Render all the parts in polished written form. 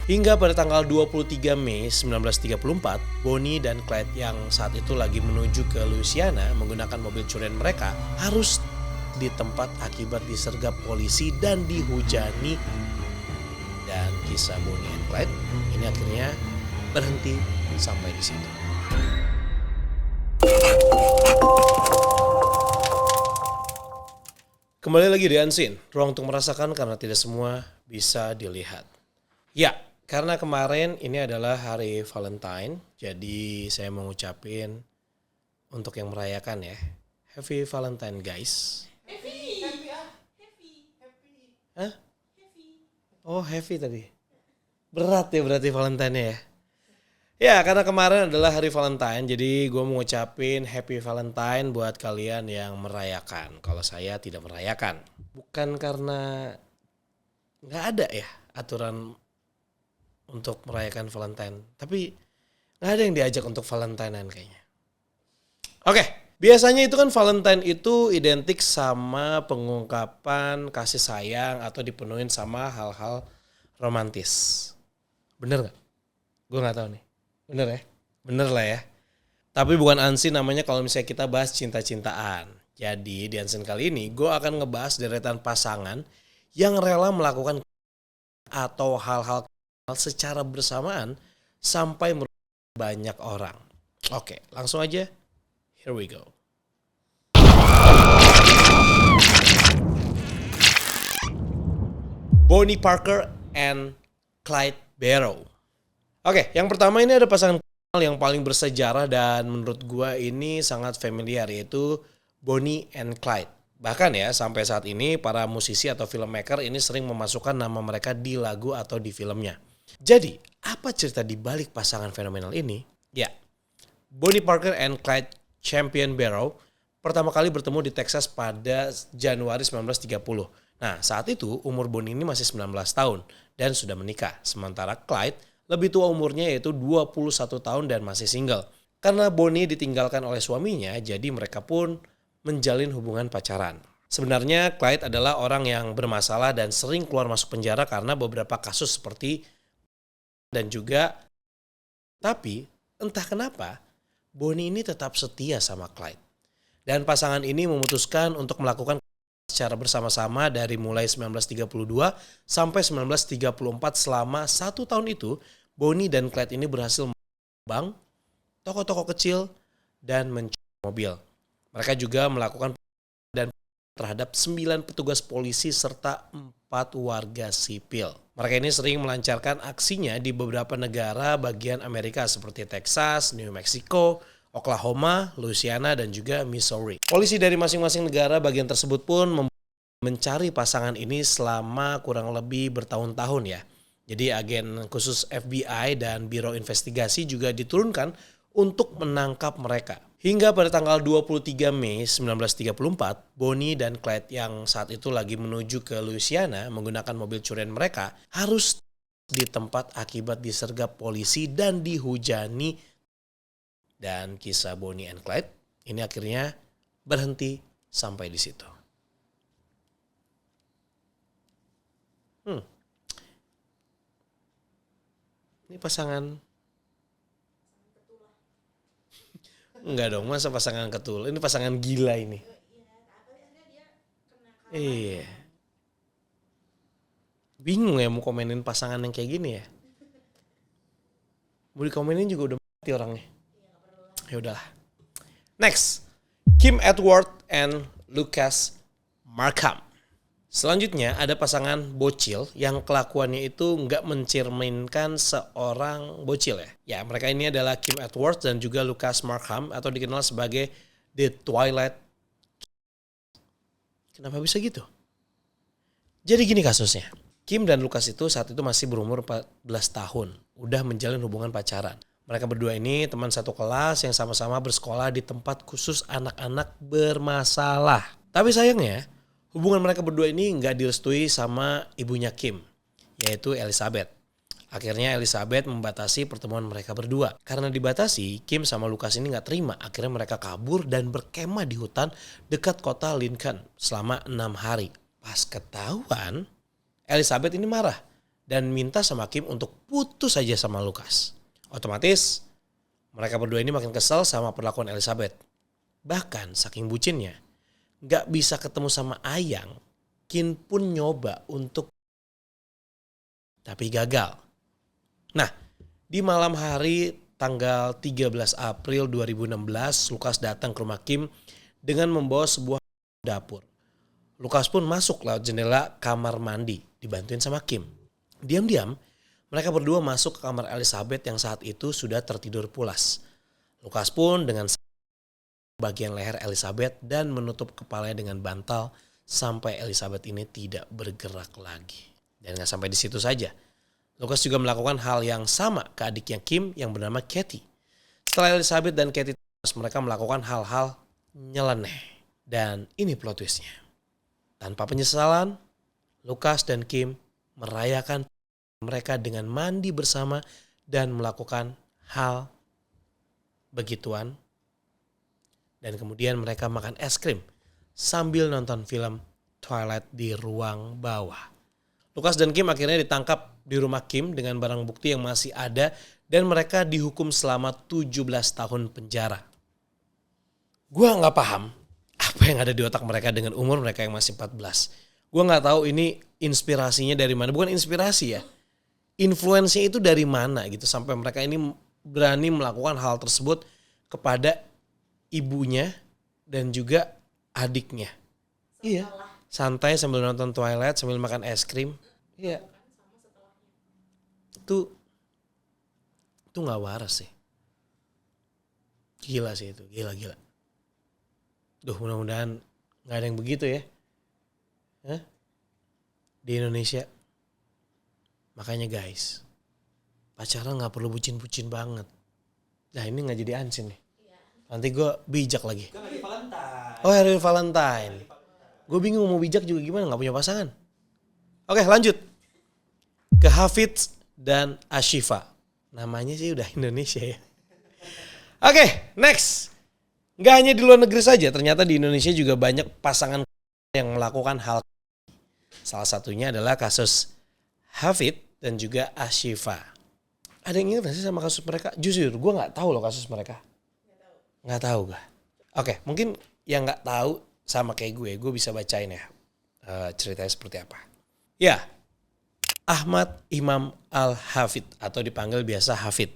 Hingga pada tanggal 23 Mei 1934, Bonnie dan Clyde yang saat itu lagi menuju ke Louisiana menggunakan mobil curian mereka harus di tempat akibat disergap polisi dan dihujani. Dan kisah Bonnie and Clyde ini akhirnya berhenti sampai di situ. Kembali lagi di Unseen, ruang untuk merasakan karena tidak semua bisa dilihat. Ya, karena kemarin ini adalah hari Valentine, jadi saya mau ngucapin untuk yang merayakan ya, Happy Valentine guys. Happy. Hah? Oh happy tadi. Berat ya berarti Valentine-nya ya. Ya karena kemarin adalah hari Valentine, jadi gue mau ngucapin Happy Valentine buat kalian yang merayakan. Kalau saya tidak merayakan, bukan karena nggak ada ya aturan untuk merayakan Valentine, tapi nggak ada yang diajak untuk Valentinean kayaknya. Oke, biasanya itu kan Valentine itu identik sama pengungkapan kasih sayang atau dipenuhin sama hal-hal romantis. Bener nggak? Gue nggak tahu nih. Bener ya? Bener lah ya. Tapi bukan Unseen namanya kalau misalnya kita bahas cinta-cintaan. Jadi di Unseen kali ini gue akan ngebahas deretan pasangan yang rela melakukan atau hal-hal secara bersamaan sampai merugikan banyak orang. Oke, langsung aja. Here we go. Bonnie Parker and Clyde Barrow. Oke, yang pertama ini ada pasangan yang paling bersejarah dan menurut gua ini sangat familiar, yaitu Bonnie and Clyde. Bahkan ya sampai saat ini para musisi atau filmmaker ini sering memasukkan nama mereka di lagu atau di filmnya. Jadi, apa cerita di balik pasangan fenomenal ini? Ya, Bonnie Parker and Clyde Champion Barrow pertama kali bertemu di Texas pada Januari 1930. Nah, saat itu umur Bonnie ini masih 19 tahun dan sudah menikah. Sementara Clyde lebih tua umurnya yaitu 21 tahun dan masih single. Karena Bonnie ditinggalkan oleh suaminya, jadi mereka pun menjalin hubungan pacaran. Sebenarnya Clyde adalah orang yang bermasalah dan sering keluar masuk penjara karena beberapa kasus seperti dan juga, tapi entah kenapa Bonnie ini tetap setia sama Clyde. Dan pasangan ini memutuskan untuk melakukan secara bersama-sama dari mulai 1932 sampai 1934. Selama 1 tahun itu, Bonnie dan Clyde ini berhasil membang toko-toko kecil dan mencuri mobil. Mereka juga melakukan dan terhadap 9 petugas polisi serta 4 warga sipil. Mereka ini sering melancarkan aksinya di beberapa negara bagian Amerika seperti Texas, New Mexico, Oklahoma, Louisiana, dan juga Missouri. Polisi dari masing-masing negara bagian tersebut pun mencari pasangan ini selama kurang lebih bertahun-tahun ya. Jadi agen khusus FBI dan Biro Investigasi juga diturunkan untuk menangkap mereka. Hingga pada tanggal 23 Mei 1934, Bonnie dan Clyde yang saat itu lagi menuju ke Louisiana menggunakan mobil curian mereka harus di tempat akibat disergap polisi dan dihujani. Dan kisah Bonnie and Clyde ini akhirnya berhenti sampai di situ. Ini pasangan enggak dong, masa pasangan ketul. Ini pasangan gila ini. Iya. Bingung ya mau komenin pasangan yang kayak gini ya. Mau dikomenin juga udah mati orangnya. Ya udahlah. Next, Kim Edward and Lucas Markham. Selanjutnya ada pasangan bocil yang kelakuannya itu nggak mencerminkan seorang bocil ya. Ya mereka ini adalah Kim Edwards dan juga Lucas Markham atau dikenal sebagai The Twilight. Kenapa bisa gitu? Jadi gini kasusnya. Kim dan Lucas itu saat itu masih berumur 14 tahun. Udah menjalin hubungan pacaran. Mereka berdua ini teman satu kelas yang sama-sama bersekolah di tempat khusus anak-anak bermasalah. Tapi sayangnya hubungan mereka berdua ini nggak direstui sama ibunya Kim, yaitu Elizabeth. Akhirnya Elizabeth membatasi pertemuan mereka berdua. Karena dibatasi, Kim sama Lucas ini gak terima. Akhirnya mereka kabur dan berkemah di hutan dekat kota Lincoln selama 6 hari. Pas ketahuan, Elizabeth ini marah dan minta sama Kim untuk putus saja sama Lucas. Otomatis mereka berdua ini makin kesel sama perlakuan Elizabeth. Bahkan saking bucinnya, gak bisa ketemu sama Ayang, Kim pun nyoba untuk tapi gagal. Nah, di malam hari tanggal 13 April 2016, Lucas datang ke rumah Kim dengan membawa sebuah dapur. Lucas pun masuk lewat jendela kamar mandi, dibantuin sama Kim. Diam-diam, mereka berdua masuk ke kamar Elizabeth yang saat itu sudah tertidur pulas. Lucas pun dengan bagian leher Elizabeth dan menutup kepalanya dengan bantal sampai Elizabeth ini tidak bergerak lagi. Dan gak sampai di situ saja. Lucas juga melakukan hal yang sama ke adiknya Kim yang bernama Katie. Setelah Elizabeth dan Katie, mereka melakukan hal-hal nyeleneh. Dan ini plot twistnya. Tanpa penyesalan, Lucas dan Kim merayakan mereka dengan mandi bersama dan melakukan hal begituan. Dan kemudian mereka makan es krim sambil nonton film Twilight di ruang bawah. Lucas dan Kim akhirnya ditangkap di rumah Kim dengan barang bukti yang masih ada dan mereka dihukum selama 17 tahun penjara. Gua gak paham apa yang ada di otak mereka dengan umur mereka yang masih 14. Gua gak tahu ini inspirasinya dari mana. Bukan inspirasi ya. Influence-nya itu dari mana gitu sampai mereka ini berani melakukan hal tersebut kepada ibunya dan juga adiknya. Iya. Santai sambil nonton Twilight, sambil makan es krim. Iya. Itu gak waras sih. Gila sih itu, gila. Duh, mudah-mudahan gak ada yang begitu ya. Hah? Di Indonesia. Makanya guys, pacaran gak perlu bucin-bucin banget. Nah ini gak jadi ansin nih. Nanti gue bijak lagi. Kan lagi Valentine. Oh, hari Valentine. Gue bingung mau bijak juga gimana, gak punya pasangan. Oke, lanjut. Ke Hafidz dan Ashifa. Namanya sih udah Indonesia ya. Oke, next. Gak hanya di luar negeri saja, ternyata di Indonesia juga banyak pasangan yang melakukan hal. Salah satunya adalah kasus Hafidz dan juga Ashifa. Ada yang ingat gak sih sama kasus mereka? Jujur, gue gak tahu loh kasus mereka. Gak tahu gue. Oke, mungkin yang gak tahu sama kayak gue bisa bacain ya ceritanya seperti apa. Ya, Ahmad Imam Al-Hafidz atau dipanggil biasa Hafidz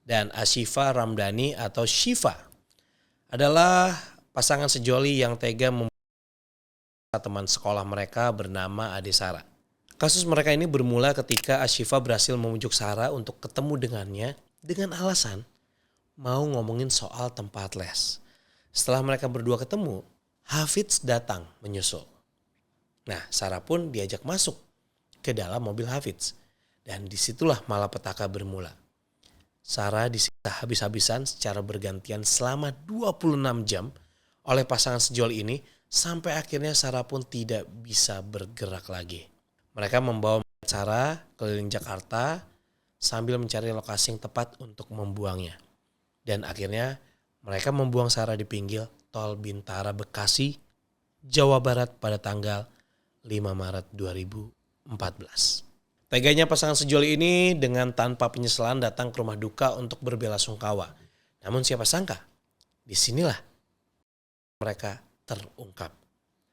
dan Ashifa Ramdhani atau Shiva adalah pasangan sejoli yang tega membunuh teman sekolah mereka bernama Ade Sarah. Kasus mereka ini bermula ketika Ashifa berhasil membujuk Sarah untuk ketemu dengannya dengan alasan mau ngomongin soal tempat les. Setelah mereka berdua ketemu, Hafidz datang menyusul. Nah, Sarah pun diajak masuk ke dalam mobil Hafidz. Dan disitulah malapetaka bermula. Sarah disiksa habis-habisan secara bergantian selama 26 jam oleh pasangan sejoli ini sampai akhirnya Sarah pun tidak bisa bergerak lagi. Mereka membawa Sarah keliling Jakarta sambil mencari lokasi yang tepat untuk membuangnya. Dan akhirnya mereka membuang Sarah di pinggir tol Bintara Bekasi, Jawa Barat pada tanggal 5 Maret 2014. Teganya pasangan sejoli ini dengan tanpa penyesalan datang ke rumah duka untuk berbelasungkawa. Namun siapa sangka, disinilah mereka terungkap.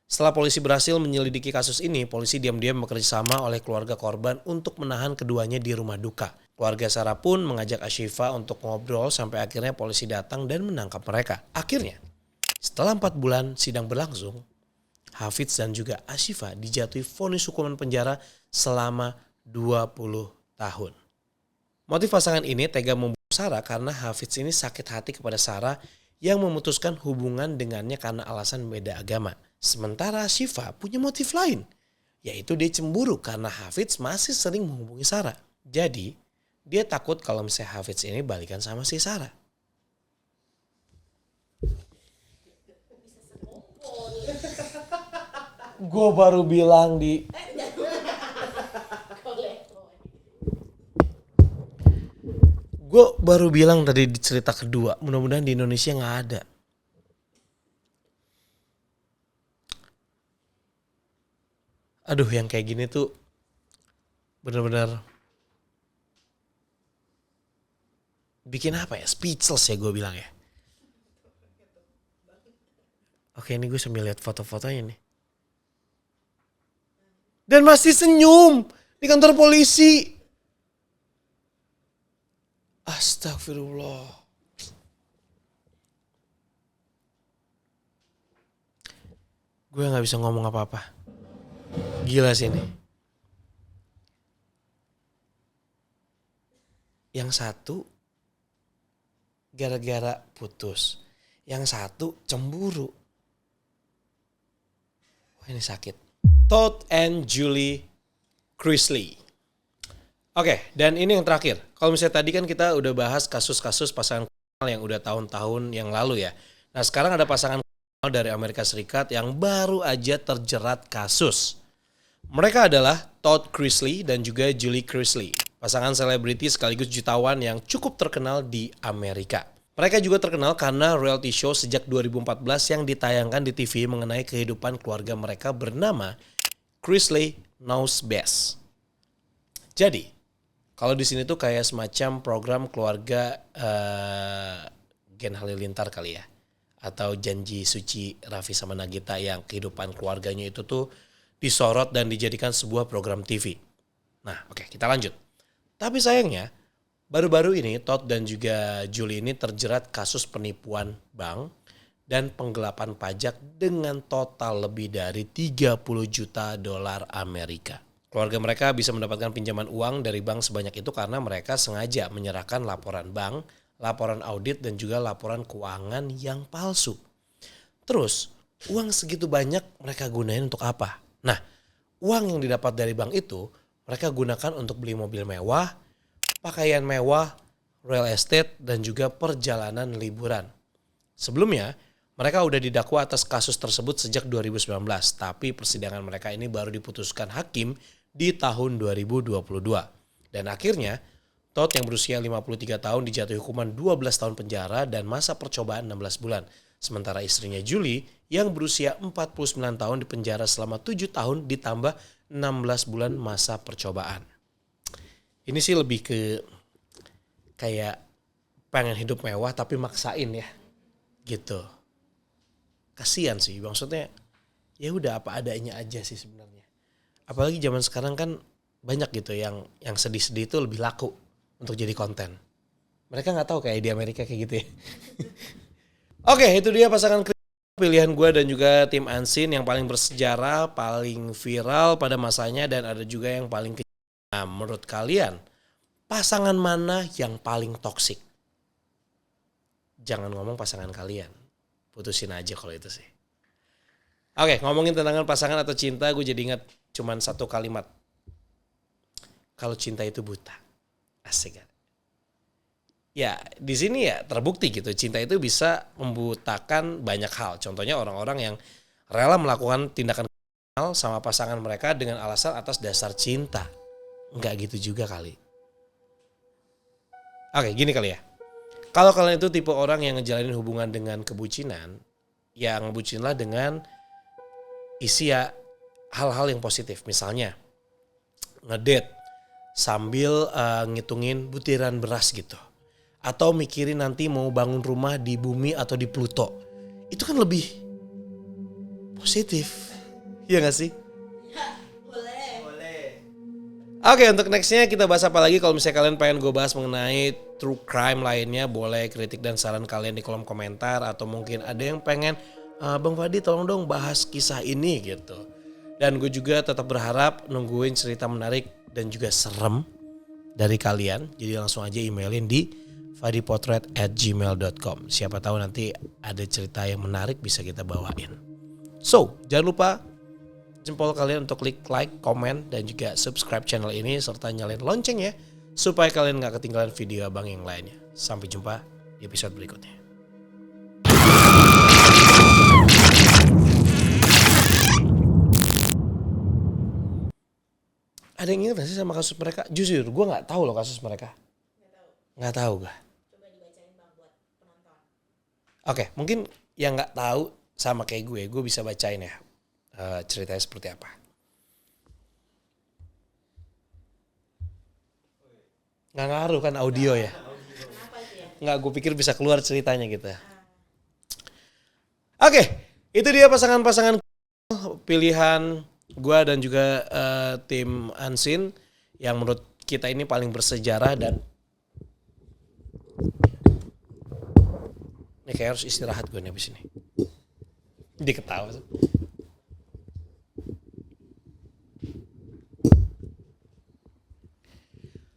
Setelah polisi berhasil menyelidiki kasus ini, polisi diam-diam bekerja sama oleh keluarga korban untuk menahan keduanya di rumah duka. Keluarga Sarah pun mengajak Ashifa untuk ngobrol sampai akhirnya polisi datang dan menangkap mereka. Akhirnya, setelah 4 bulan sidang berlangsung, Hafidz dan juga Ashifa dijatuhi vonis hukuman penjara selama 20 tahun. Motif pasangan ini tega membunuh Sarah karena Hafidz ini sakit hati kepada Sarah yang memutuskan hubungan dengannya karena alasan beda agama. Sementara Ashifa punya motif lain, yaitu dia cemburu karena Hafidz masih sering menghubungi Sarah. Jadi, dia takut kalau misalnya Hafidz ini balikan sama si Sarah. Gue baru bilang di... Gue baru bilang tadi di cerita kedua, mudah-mudahan di Indonesia gak ada. Aduh, yang kayak gini tuh benar-benar bikin apa ya, speechless ya gue bilang ya. Oke, ini gue sambil lihat foto-fotonya nih. Dan masih senyum di kantor polisi. Astagfirullah. Gue gak bisa ngomong apa-apa. Gila sih ini. Yang satu gara-gara putus. Yang satu cemburu. Wah, ini sakit. Todd and Julie Chrisley. Oke, dan ini yang terakhir. Kalau misalnya tadi kan kita udah bahas kasus-kasus pasangan yang udah tahun-tahun yang lalu ya. Nah, sekarang ada pasangan dari Amerika Serikat yang baru aja terjerat kasus. Mereka adalah Todd Chrisley dan juga Julie Chrisley, pasangan selebriti sekaligus jutawan yang cukup terkenal di Amerika. Mereka juga terkenal karena reality show sejak 2014 yang ditayangkan di TV mengenai kehidupan keluarga mereka bernama Chrisley Knows Best. Jadi, kalau di sini tuh kayak semacam program keluarga Gen Halilintar kali ya. Atau Janji Suci Raffi sama Nagita yang kehidupan keluarganya itu tuh disorot dan dijadikan sebuah program TV. Nah, oke, kita lanjut. Tapi sayangnya, baru-baru ini Todd dan juga Julie ini terjerat kasus penipuan bank dan penggelapan pajak dengan total lebih dari 30 juta dolar Amerika. Keluarga mereka bisa mendapatkan pinjaman uang dari bank sebanyak itu karena mereka sengaja menyerahkan laporan bank, laporan audit, dan juga laporan keuangan yang palsu. Terus, uang segitu banyak mereka gunain untuk apa? Nah, uang yang didapat dari bank itu mereka gunakan untuk beli mobil mewah, pakaian mewah, real estate, dan juga perjalanan liburan. Sebelumnya, mereka udah didakwa atas kasus tersebut sejak 2019, tapi persidangan mereka ini baru diputuskan hakim di tahun 2022. Dan akhirnya, Todd yang berusia 53 tahun dijatuhi hukuman 12 tahun penjara dan masa percobaan 16 bulan. Sementara istrinya Julie yang berusia 49 tahun dipenjara selama 7 tahun ditambah 16 bulan masa percobaan. Ini sih lebih ke kayak pengen hidup mewah tapi maksain ya. Gitu. Kasian sih, maksudnya ya udah apa adanya aja sih sebenarnya. Apalagi zaman sekarang kan banyak gitu yang sedih-sedih itu lebih laku untuk jadi konten. Mereka nggak tahu kayak di Amerika kayak gitu ya. Oke, itu dia pasangan pilihan gue dan juga tim Ansin yang paling bersejarah, paling viral pada masanya, dan ada juga yang paling kejam. Nah, menurut kalian, pasangan mana yang paling toksik? Jangan ngomong pasangan kalian. Putusin aja kalau itu sih. Oke, ngomongin tentang pasangan atau cinta, gue jadi ingat cuman satu kalimat. Kalau cinta itu buta. Asik kan? Ya, di sini ya terbukti gitu. Cinta itu bisa membutakan banyak hal. Contohnya orang-orang yang rela melakukan tindakan kriminal sama pasangan mereka dengan alasan atas dasar cinta. Enggak gitu juga kali. Oke, gini kali ya. Kalau kalian itu tipe orang yang ngejalanin hubungan dengan kebucinan, ya ngebucinlah dengan isi ya hal-hal yang positif. Misalnya ngedate sambil ngitungin butiran beras gitu. Atau mikirin nanti mau bangun rumah di bumi atau di Pluto. Itu kan lebih positif. Iya gak sih? Ya, boleh. Oke, untuk nextnya kita bahas apa lagi. Kalau misalnya kalian pengen gue bahas mengenai true crime lainnya, boleh kritik dan saran kalian di kolom komentar. Atau mungkin ada yang pengen, Bang Fadi tolong dong bahas kisah ini gitu. Dan gue juga tetap berharap nungguin cerita menarik dan juga serem dari kalian. Jadi langsung aja emailin di fadipotret@gmail.com. Siapa tahu nanti ada cerita yang menarik bisa kita bawain. So, jangan lupa jempol kalian untuk klik like, komen, dan juga subscribe channel ini serta nyalain loncengnya supaya kalian gak ketinggalan video abang yang lainnya. Sampai jumpa di episode berikutnya. Ada yang ingat gak sih sama kasus mereka? Jujur, gue gak tahu loh kasus mereka. Gak tahu gue. Coba dibacain Bang buat penonton. Oke, mungkin yang gak tahu sama kayak gue bisa bacain ya ceritanya seperti apa. Nggak ngaruh kan audio ya? Kenapa itu ya? Nggak, gue pikir bisa keluar ceritanya gitu. Oke, itu dia pasangan-pasangan pilihan gue dan juga tim Ansin yang menurut kita ini paling bersejarah dan ini kayak harus istirahat gue nih abis ini. Dia ketawa.